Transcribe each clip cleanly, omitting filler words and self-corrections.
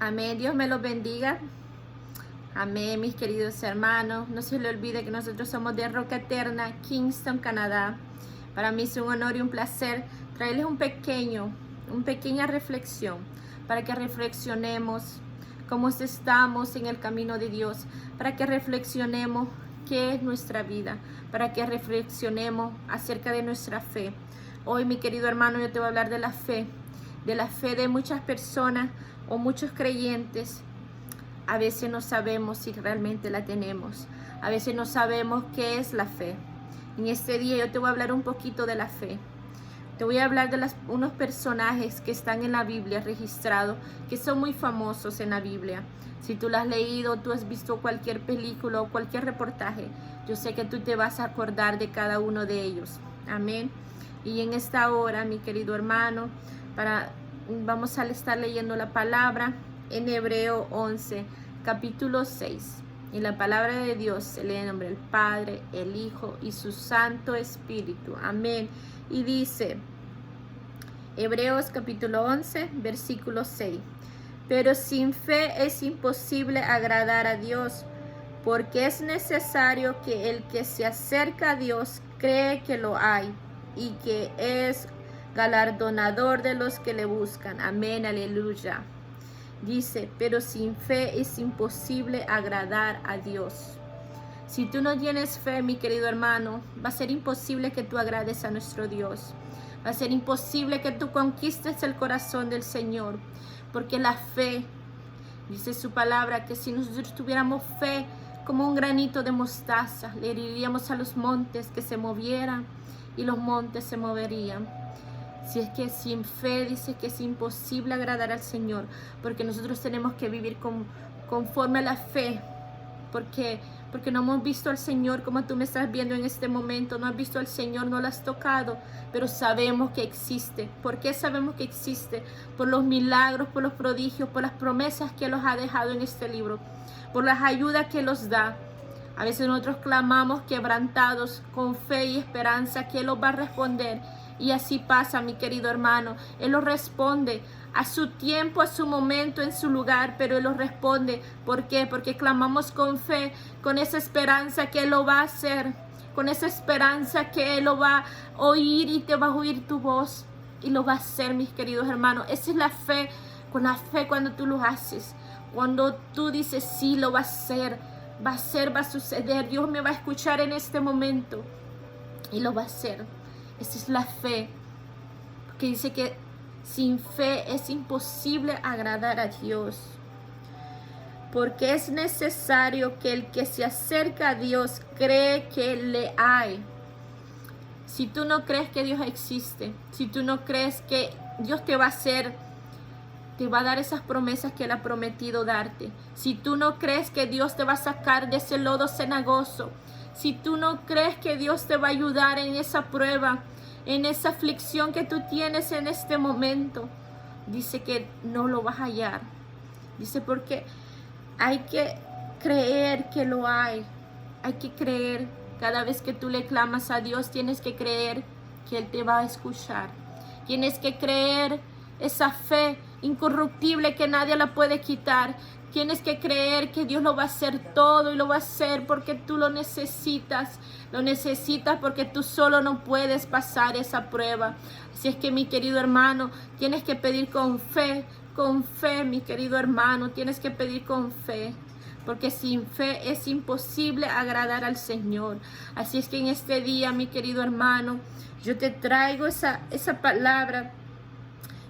Amén. Dios me los bendiga. Amén, mis queridos hermanos. No se le olvide que nosotros somos de Roca Eterna, Kingston, Canadá. Para mí es un honor y un placer traerles una pequeña reflexión para que reflexionemos cómo estamos en el camino de Dios, para que reflexionemos qué es nuestra vida, para que reflexionemos acerca de nuestra fe. Hoy, mi querido hermano, yo te voy a hablar de la fe de muchas personas o muchos creyentes. A veces no sabemos si realmente la tenemos. A veces no sabemos qué es la fe. En este día yo te voy a hablar un poquito de la fe. Te voy a hablar de unos personajes que están en la Biblia registrados, que son muy famosos en la Biblia. Si tú lo has leído, tú has visto cualquier película o cualquier reportaje, yo sé que tú te vas a acordar de cada uno de ellos. Amén. Y en esta hora, mi querido hermano, vamos a estar leyendo la palabra en Hebreo 11, capítulo 6. Y la palabra de Dios se lee en nombre del Padre, el Hijo y su Santo Espíritu. Amén. Y dice, Hebreos capítulo 11, versículo 6. Pero sin fe es imposible agradar a Dios, porque es necesario que el que se acerca a Dios cree que lo hay y que es galardonador de los que le buscan. Amén, aleluya. Dice, pero sin fe es imposible agradar a Dios. Si tú no tienes fe, mi querido hermano, va a ser imposible que tú agrades a nuestro Dios. Va a ser imposible que tú conquistes el corazón del Señor. Porque la fe, dice su palabra, que si nosotros tuviéramos fe como un granito de mostaza, le diríamos a los montes que se movieran y los montes se moverían. Si es que sin fe dice que es imposible agradar al Señor, porque nosotros tenemos que vivir conforme a la fe, porque no hemos visto al Señor como tú me estás viendo en este momento. No has visto al Señor, no lo has tocado, pero sabemos que existe. ¿Por qué sabemos que existe? Por los milagros, por los prodigios, por las promesas que Él nos ha dejado en este libro, por las ayudas que Él nos da. A veces nosotros clamamos quebrantados con fe y esperanza que Él nos va a responder. Y así pasa, mi querido hermano. Él lo responde a su tiempo, a su momento, en su lugar, pero Él lo responde. ¿Por qué? Porque clamamos con fe, con esa esperanza que Él lo va a hacer, con esa esperanza que Él lo va a oír y te va a oír tu voz y lo va a hacer, mis queridos hermanos. Esa es la fe, con la fe cuando tú lo haces, cuando tú dices sí, lo va a hacer, va a suceder. Dios me va a escuchar en este momento y lo va a hacer. Esa es la fe, porque dice que sin fe es imposible agradar a Dios, porque es necesario que el que se acerca a Dios cree que le hay. Si tú no crees que Dios existe, si tú no crees que Dios te va a hacer, te va a dar esas promesas que Él ha prometido darte, si tú no crees que Dios te va a sacar de ese lodo cenagoso, si tú no crees que Dios te va a ayudar en esa prueba, en esa aflicción que tú tienes en este momento, dice que no lo vas a hallar. Dice porque hay que creer que lo hay. Hay que creer. Cada vez que tú le clamas a Dios, tienes que creer que Él te va a escuchar. Tienes que creer esa fe incorruptible que nadie la puede quitar. Tienes que creer que Dios lo va a hacer todo y lo va a hacer porque tú lo necesitas. Lo necesitas porque tú solo no puedes pasar esa prueba. Así es que, mi querido hermano, tienes que pedir con fe, mi querido hermano. Tienes que pedir con fe, porque sin fe es imposible agradar al Señor. Así es que en este día, mi querido hermano, yo te traigo esa palabra,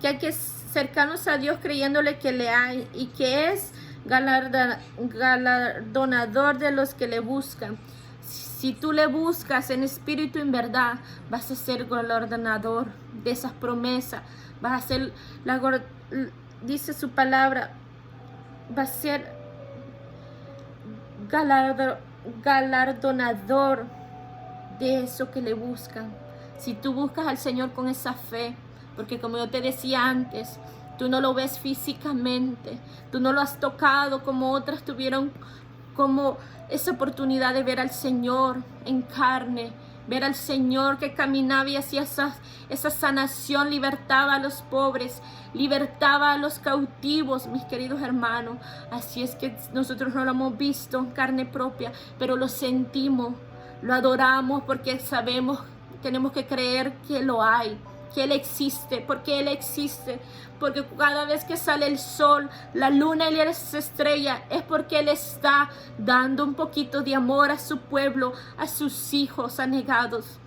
que hay que acercarnos a Dios creyéndole que le hay y que es galardonador de los que le buscan. Si tú le buscas en espíritu y en verdad, vas a ser galardonador de esas promesas. Vas a ser, dice su palabra, va a ser galardonador de eso que le buscan. Si tú buscas al Señor con esa fe, porque como yo te decía antes, tú no lo ves físicamente, tú no lo has tocado como otras tuvieron como esa oportunidad de ver al Señor en carne, ver al Señor que caminaba y hacía esa sanación, libertaba a los pobres, libertaba a los cautivos, mis queridos hermanos. Así es que nosotros no lo hemos visto en carne propia, pero lo sentimos, lo adoramos porque sabemos, tenemos que creer que lo hay, que Él existe, porque Él existe, porque cada vez que sale el sol, la luna y las estrellas, es porque Él está dando un poquito de amor a su pueblo, a sus hijos anegados.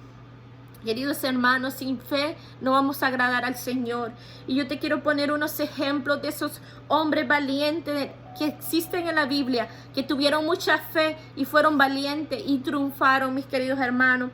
Queridos hermanos, sin fe no vamos a agradar al Señor. Y yo te quiero poner unos ejemplos de esos hombres valientes que existen en la Biblia, que tuvieron mucha fe y fueron valientes y triunfaron, mis queridos hermanos.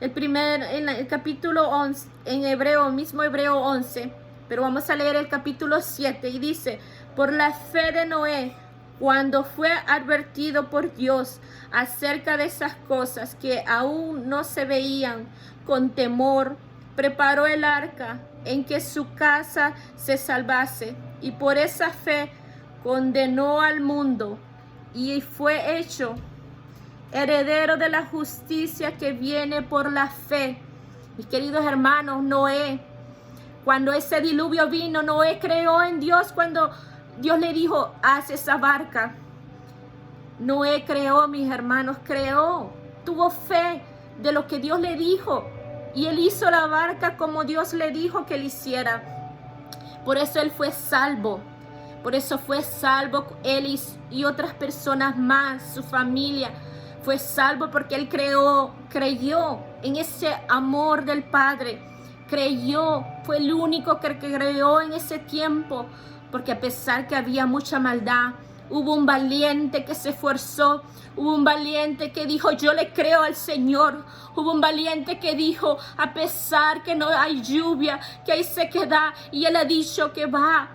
En el capítulo 11, en Hebreo, mismo Hebreo 11, pero vamos a leer el capítulo 7 y dice: por la fe de Noé, cuando fue advertido por Dios acerca de esas cosas que aún no se veían, con temor, preparó el arca en que su casa se salvase, y por esa fe condenó al mundo y fue hecho heredero de la justicia que viene por la fe. Mis queridos hermanos, Noé, cuando ese diluvio vino, Noé creó en Dios cuando Dios le dijo: haz esa barca. Noé creó, mis hermanos, creó, tuvo fe de lo que Dios le dijo, y él hizo la barca como Dios le dijo que él hiciera. Por eso él fue salvo. Por eso fue salvo él y otras personas más, su familia. Fue salvo porque él creyó en ese amor del Padre. Creyó, fue el único que creyó en ese tiempo. Porque a pesar que había mucha maldad, hubo un valiente que se esforzó. Hubo un valiente que dijo: yo le creo al Señor. Hubo un valiente que dijo: a pesar que no hay lluvia, que hay sequedad, y él ha dicho que va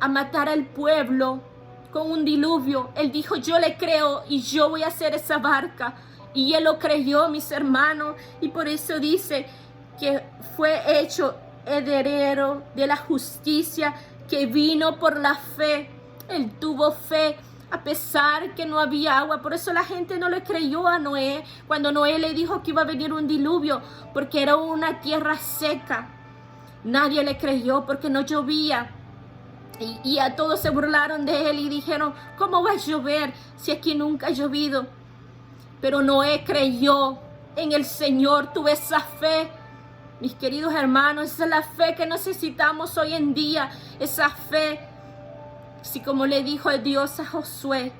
a matar al pueblo con un diluvio, él dijo: yo le creo y yo voy a hacer esa barca. Y él lo creyó, mis hermanos, y por eso dice que fue hecho heredero de la justicia que vino por la fe. Él tuvo fe a pesar que no había agua. Por eso la gente no le creyó a Noé cuando Noé le dijo que iba a venir un diluvio, porque era una tierra seca. Nadie le creyó porque no llovía. Y a todos se burlaron de él y dijeron: ¿cómo va a llover si aquí nunca ha llovido? Pero Noé creyó en el Señor, tuvo esa fe. Mis queridos hermanos, esa es la fe que necesitamos hoy en día. Esa fe, así como le dijo Dios a Josué: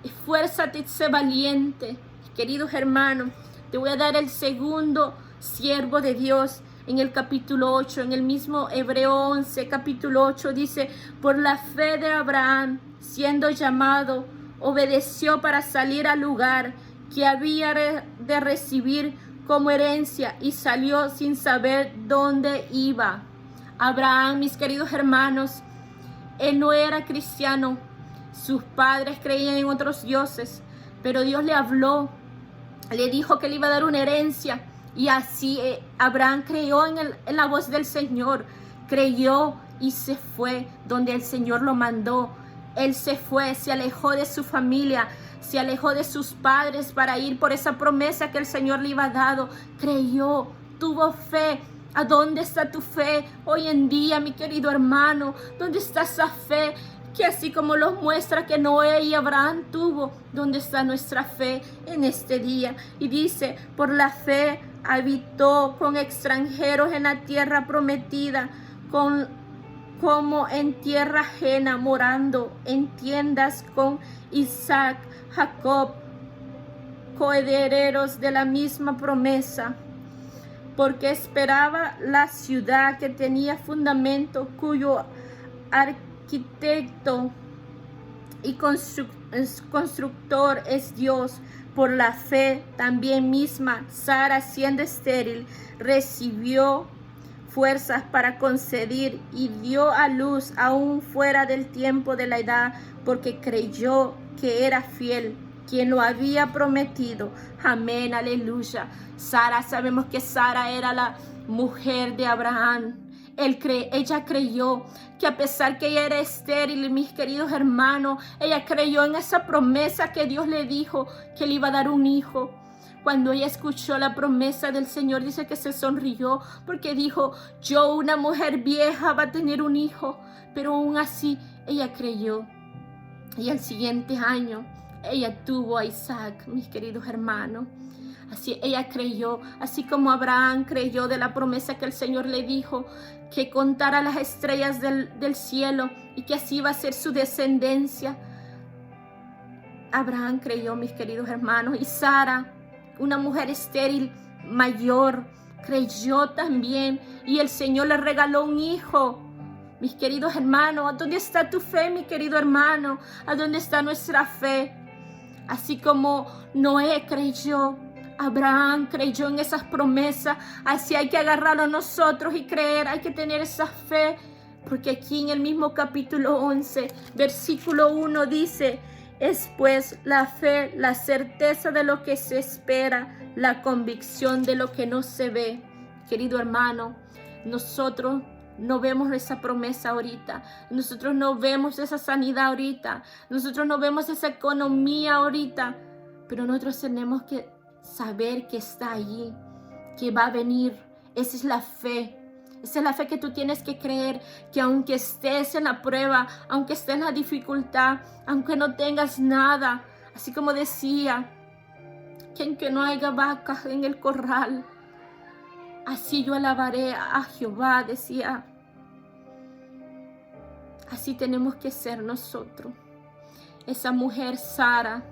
esfuérzate y sé valiente. Mis queridos hermanos, te voy a dar el segundo siervo de Dios. En el capítulo 8, en el mismo Hebreo 11, capítulo 8, dice: por la fe de Abraham, siendo llamado, obedeció para salir al lugar que había de recibir como herencia, y salió sin saber dónde iba. Abraham, mis queridos hermanos, él no era cristiano. Sus padres creían en otros dioses, pero Dios le habló, le dijo que le iba a dar una herencia. Y así Abraham creyó en la voz del Señor, creyó y se fue donde el Señor lo mandó. Él se fue, se alejó de su familia, se alejó de sus padres para ir por esa promesa que el Señor le iba dado. Creyó, tuvo fe. ¿A dónde está tu fe hoy en día, mi querido hermano? ¿Dónde está esa fe que así como los muestra que Noé y Abraham tuvo? ¿Dónde está nuestra fe en este día? Y dice: por la fe habitó con extranjeros en la tierra prometida, como en tierra ajena, morando en tiendas con Isaac, Jacob, coherederos de la misma promesa, porque esperaba la ciudad que tenía fundamento, cuyo arquitecto y constructor es Dios. Por la fe también misma Sara, siendo estéril, recibió fuerzas para concebir y dio a luz aún fuera del tiempo de la edad, porque creyó que era fiel quien lo había prometido. Amén, aleluya. Sara, sabemos que Sara era la mujer de Abraham. Ella creyó que a pesar que ella era estéril, mis queridos hermanos, ella creyó en esa promesa que Dios le dijo que le iba a dar un hijo. Cuando ella escuchó la promesa del Señor, dice que se sonrió porque dijo, yo, una mujer vieja, va a tener un hijo. Pero aún así ella creyó. Y el siguiente año ella tuvo a Isaac, mis queridos hermanos. Así ella creyó, así como Abraham creyó de la promesa que el Señor le dijo, que contara las estrellas del cielo y que así iba a ser su descendencia. Abraham creyó, mis queridos hermanos, y Sara, una mujer estéril mayor, creyó también, y el Señor le regaló un hijo. Mis queridos hermanos, ¿a dónde está tu fe, mi querido hermano? ¿A dónde está nuestra fe? Así como Noé creyó, Abraham creyó en esas promesas, así hay que agarrarlo nosotros y creer, hay que tener esa fe, porque aquí en el mismo capítulo 11, versículo 1 dice, es pues la fe, la certeza de lo que se espera, la convicción de lo que no se ve. Querido hermano, nosotros no vemos esa promesa ahorita, nosotros no vemos esa sanidad ahorita, nosotros no vemos esa economía ahorita, pero nosotros tenemos que saber que está allí, que va a venir. Esa es la fe. Esa es la fe que tú tienes que creer, que aunque estés en la prueba, aunque estés en la dificultad, aunque no tengas nada, así como decía, que aunque no haya vacas en el corral, así yo alabaré a Jehová, decía. Así tenemos que ser nosotros. Esa mujer Sara,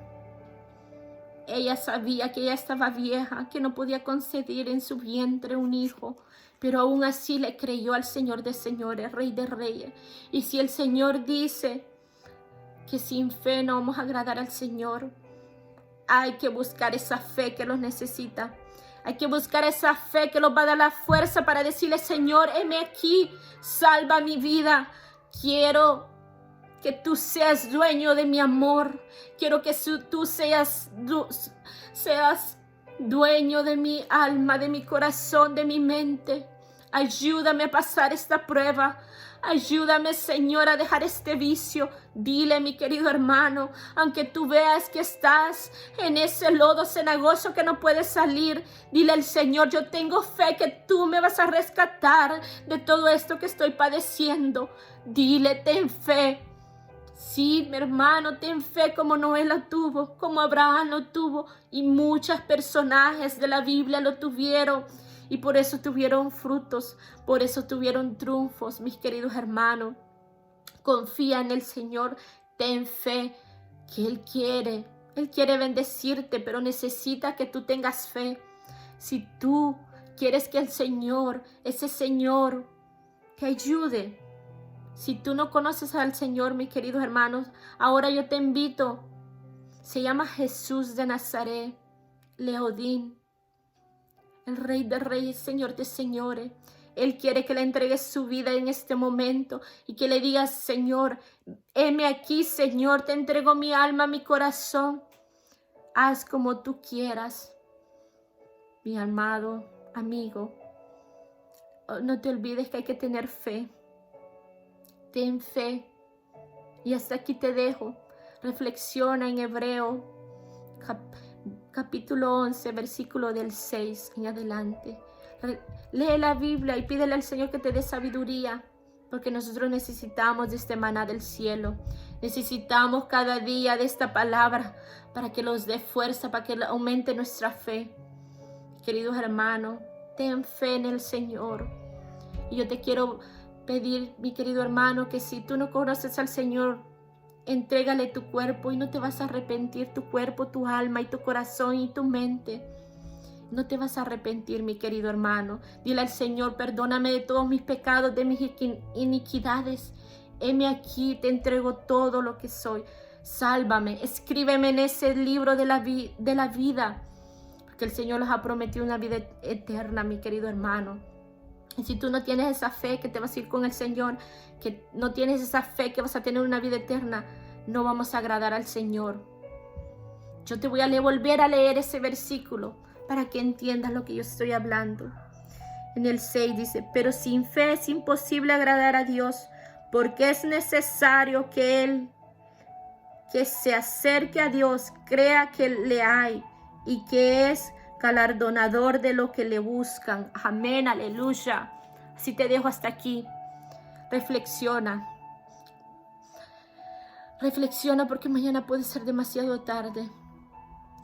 ella sabía que ella estaba vieja, que no podía concebir en su vientre un hijo, pero aún así le creyó al Señor de señores, Rey de reyes. Y si el Señor dice que sin fe no vamos a agradar al Señor, hay que buscar esa fe que los necesita. Hay que buscar esa fe que los va a dar la fuerza para decirle, Señor, heme aquí, salva mi vida. Quiero que tú seas dueño de mi amor. Quiero que tú seas dueño de mi alma, de mi corazón, de mi mente. Ayúdame a pasar esta prueba. Ayúdame, Señor, a dejar este vicio. Dile, mi querido hermano, aunque tú veas que estás en ese lodo cenagoso que no puedes salir, dile al Señor, yo tengo fe que tú me vas a rescatar de todo esto que estoy padeciendo. Dile, ten fe. Sí, mi hermano, ten fe como Noé la tuvo, como Abraham lo tuvo, y muchos personajes de la Biblia lo tuvieron. Y por eso tuvieron frutos, por eso tuvieron triunfos, mis queridos hermanos. Confía en el Señor, ten fe, que Él quiere bendecirte, pero necesita que tú tengas fe. Si tú quieres que el Señor, ese Señor, te ayude. Si tú no conoces al Señor, mis queridos hermanos, ahora yo te invito. Se llama Jesús de Nazaret, Leodín. El Rey de reyes, Señor de señores. Él quiere que le entregues su vida en este momento y que le digas, Señor, heme aquí, Señor, te entrego mi alma, mi corazón. Haz como tú quieras. Mi amado amigo, no te olvides que hay que tener fe. Ten fe. Y hasta aquí te dejo. Reflexiona en Hebreo capítulo 11, versículo del 6 en adelante. Lee la Biblia y pídele al Señor que te dé sabiduría, porque nosotros necesitamos de este maná del cielo. Necesitamos cada día de esta palabra para que nos dé fuerza, para que aumente nuestra fe. Queridos hermanos, ten fe en el Señor. Y yo te quiero pedir, mi querido hermano, que si tú no conoces al Señor, entrégale tu cuerpo y no te vas a arrepentir, tu cuerpo, tu alma y tu corazón y tu mente. No te vas a arrepentir, mi querido hermano. Dile al Señor, perdóname de todos mis pecados, de mis iniquidades. Heme aquí, te entrego todo lo que soy. Sálvame, escríbeme en ese libro de la vida, porque el Señor nos ha prometido una vida eterna, mi querido hermano. Y si tú no tienes esa fe que te vas a ir con el Señor, que no tienes esa fe que vas a tener una vida eterna, no vamos a agradar al Señor. Yo te voy a volver a leer ese versículo para que entiendas lo que yo estoy hablando. En el 6 dice, pero sin fe es imposible agradar a Dios, porque es necesario que el que se acerque a Dios crea que le hay y que es galardonador de lo que le buscan. Amén, aleluya. Así te dejo hasta aquí. Reflexiona. Reflexiona porque mañana puede ser demasiado tarde.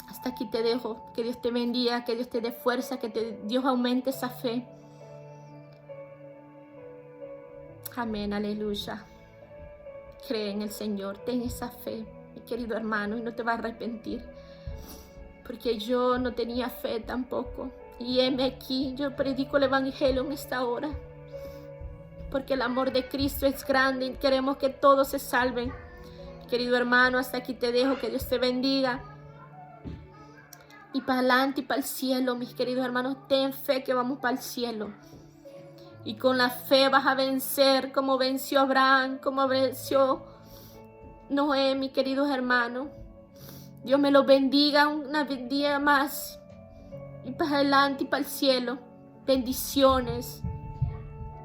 Hasta aquí te dejo. Que Dios te bendiga, que Dios te dé fuerza, que Dios aumente esa fe. Amén, aleluya. Cree en el Señor, ten esa fe, mi querido hermano, y no te vas a arrepentir. Porque yo no tenía fe tampoco. Y heme aquí, yo predico el evangelio en esta hora. Porque el amor de Cristo es grande y queremos que todos se salven. Querido hermano, hasta aquí te dejo, que Dios te bendiga. Y para adelante y para el cielo, mis queridos hermanos, ten fe que vamos para el cielo. Y con la fe vas a vencer como venció Abraham, como venció Noé, mis queridos hermanos. Dios me los bendiga una día más. Y para adelante y para el cielo. Bendiciones.